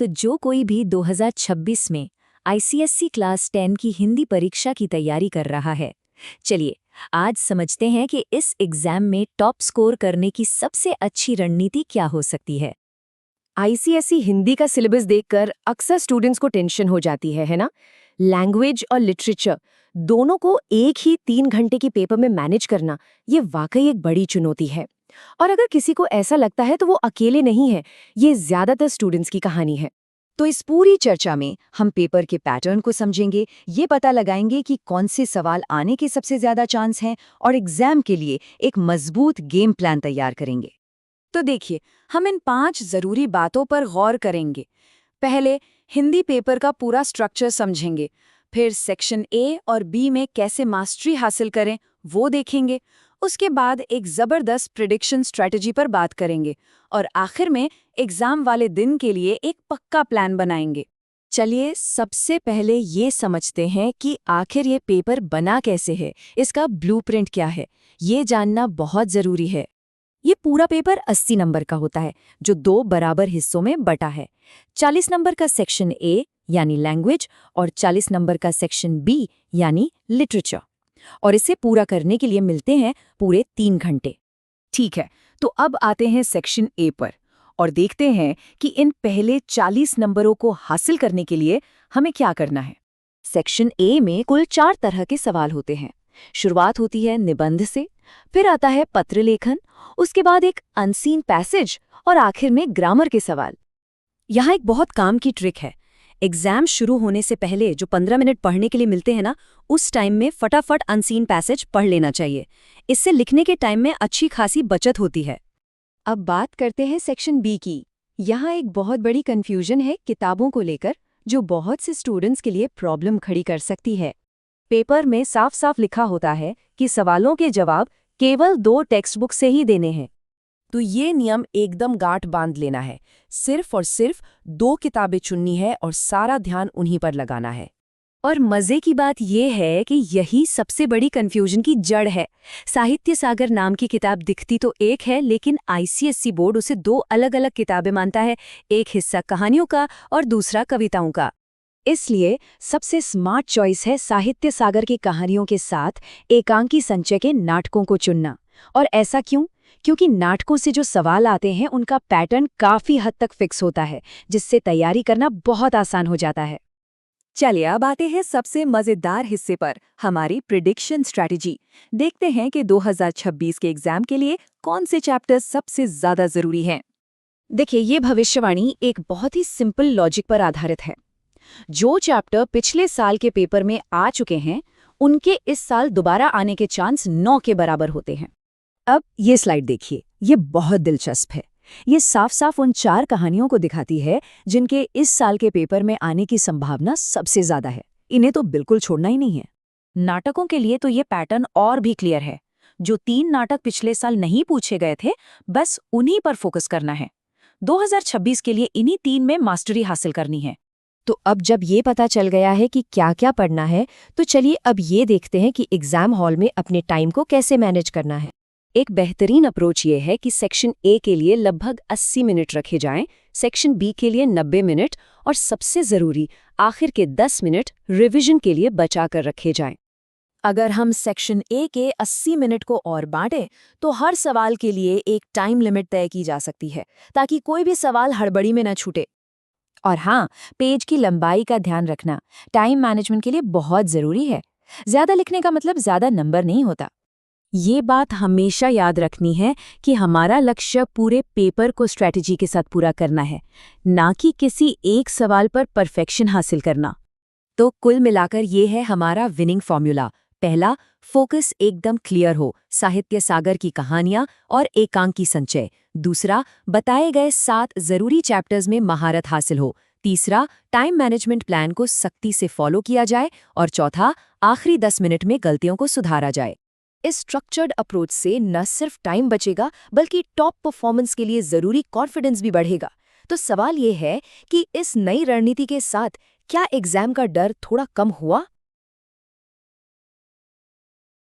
तो जो कोई भी 2026 में आईसीएसई क्लास 10 की हिंदी परीक्षा की तैयारी कर रहा है, चलिए आज समझते हैं कि इस एग्जाम में टॉप स्कोर करने की सबसे अच्छी रणनीति क्या हो सकती है। आईसीएसई हिंदी का सिलेबस देखकर अक्सर स्टूडेंट्स को टेंशन हो जाती है ना। लैंग्वेज और लिटरेचर दोनों को एक ही 3 घंटे के पेपर में मैनेज करना ये वाकई एक बड़ी चुनौती है। और अगर किसी को ऐसा लगता है तो वो अकेले नहीं है, ये ज्यादातर स्टूडेंट्स की कहानी है। तो इस पूरी चर्चा में हम पेपर के पैटर्न को समझेंगे, ये पता लगाएंगे कि कौन से सवाल आने के सबसे ज्यादा चांस हैं और एग्जाम के लिए एक मजबूत गेम प्लान तैयार करेंगे। तो देखिए, हम इन 5 जरूरी बातों पर गौर करेंगे। पहले हिंदी पेपर का पूरा स्ट्रक्चर समझेंगे, फिर सेक्शन ए और बी में कैसे मास्टरी हासिल करें वो देखेंगे। उसके बाद एक जबरदस्त प्रिडिक्शन स्ट्रेटजी पर बात करेंगे और आखिर में एग्जाम वाले दिन के लिए एक पक्का प्लान बनाएंगे। चलिए सबसे पहले ये समझते हैं कि आखिर ये पेपर बना कैसे है, इसका ब्लूप्रिंट क्या है, ये जानना बहुत जरूरी है। ये पूरा पेपर 80 नंबर का होता है, जो 2 बराबर हिस्सों में बटा है। 40 नंबर का सेक्शन ए यानी लैंग्वेज और 40 नंबर का सेक्शन बी यानी लिटरेचर। और इसे पूरा करने के लिए मिलते हैं पूरे 3 घंटे। ठीक है, तो अब आते हैं सेक्शन ए पर और देखते हैं कि इन पहले 40 नंबरों को हासिल करने के लिए हमें क्या करना है। सेक्शन ए में कुल 4 तरह के सवाल होते हैं। शुरुआत होती है निबंध से, फिर आता है पत्र लेखन, उसके बाद एक अनसीन पैसेज और आखिर में ग्रामर के सवाल। यहाँ एक बहुत काम की ट्रिक है। एग्जाम शुरू होने से पहले जो 15 मिनट पढ़ने के लिए मिलते हैं ना, उस टाइम में फटाफट अनसीन पैसेज पढ़ लेना चाहिए। इससे लिखने के टाइम में अच्छी खासी बचत होती है। अब बात करते हैं सेक्शन बी की। यहाँ एक बहुत बड़ी कन्फ्यूजन है किताबों को लेकर, जो बहुत से स्टूडेंट्स के लिए प्रॉब्लम खड़ी कर सकती है। पेपर में साफ साफ लिखा होता है कि सवालों के जवाब केवल 2 टेक्स्ट बुक से ही देने हैं। तो ये नियम एकदम गांठ बांध लेना है। सिर्फ और सिर्फ 2 किताबें चुननी है और सारा ध्यान उन्हीं पर लगाना है। और मजे की बात यह है कि यही सबसे बड़ी कंफ्यूजन की जड़ है। साहित्य सागर नाम की किताब दिखती तो एक है, लेकिन आईसीएसई बोर्ड उसे 2 अलग-अलग किताबें मानता है, एक हिस्सा कहानियों का और दूसरा कविताओं का। इसलिए सबसे स्मार्ट चॉइस है साहित्य सागर की कहानियों के साथ एकांकी संचय के नाटकों को चुनना। और ऐसा क्यों? क्योंकि नाटकों से जो सवाल आते हैं उनका पैटर्न काफी हद तक फिक्स होता है, जिससे तैयारी करना बहुत आसान हो जाता है। चलिए अब आते हैं सबसे मजेदार हिस्से पर, हमारी प्रिडिक्शन स्ट्रैटेजी। देखते हैं कि 2026 के एग्जाम के लिए कौन से चैप्टर्स सबसे ज्यादा जरूरी हैं। देखिए, ये भविष्यवाणी एक बहुत ही सिंपल लॉजिक पर आधारित है। जो चैप्टर पिछले साल के पेपर में आ चुके हैं, उनके इस साल दोबारा आने के चांस 9 के बराबर होते हैं। अब ये स्लाइड देखिए, ये बहुत दिलचस्प है। ये साफ साफ उन 4 कहानियों को दिखाती है जिनके इस साल के पेपर में आने की संभावना सबसे ज्यादा है। इन्हें तो बिल्कुल छोड़ना ही नहीं है। नाटकों के लिए तो ये पैटर्न और भी क्लियर है। जो 3 नाटक पिछले साल नहीं पूछे गए थे, बस उन्हीं पर फोकस करना है। 2026 के लिए इन्हीं 3 में मास्टरी हासिल करनी है। तो अब जब ये पता चल गया है कि क्या क्या पढ़ना है, तो चलिए अब ये देखते हैं कि एग्जाम हॉल में अपने टाइम को कैसे मैनेज करना है। एक बेहतरीन अप्रोच ये है कि सेक्शन ए के लिए लगभग 80 मिनट रखे जाएं, सेक्शन बी के लिए 90 मिनट और सबसे ज़रूरी आखिर के 10 मिनट रिवीजन के लिए बचा कर रखे जाएं। अगर हम सेक्शन ए के 80 मिनट को और बांटें, तो हर सवाल के लिए एक टाइम लिमिट तय की जा सकती है, ताकि कोई भी सवाल हड़बड़ी में न छूटे। और हाँ, पेज की लंबाई का ध्यान रखना टाइम मैनेजमेंट के लिए बहुत ज़रूरी है। ज़्यादा लिखने का मतलब ज़्यादा नंबर नहीं होता। ये बात हमेशा याद रखनी है कि हमारा लक्ष्य पूरे पेपर को स्ट्रैटेजी के साथ पूरा करना है, ना कि किसी एक सवाल पर परफेक्शन हासिल करना। तो कुल मिलाकर ये है हमारा विनिंग फॉर्मूला। पहला, फोकस एकदम क्लियर हो, साहित्य सागर की कहानियां और एकांकी संचय। दूसरा, बताए गए 7 जरूरी चैप्टर्स में महारत हासिल हो। तीसरा, टाइम मैनेजमेंट प्लान को सख्ती से फॉलो किया जाए। और चौथा, आखिरी 10 मिनट में गलतियों को सुधारा जाए। इस स्ट्रक्चर्ड अप्रोच से न सिर्फ टाइम बचेगा, बल्कि टॉप परफॉर्मेंस के लिए जरूरी कॉन्फिडेंस भी बढ़ेगा। तो सवाल ये है कि इस नई रणनीति के साथ क्या एग्जाम का डर थोड़ा कम हुआ?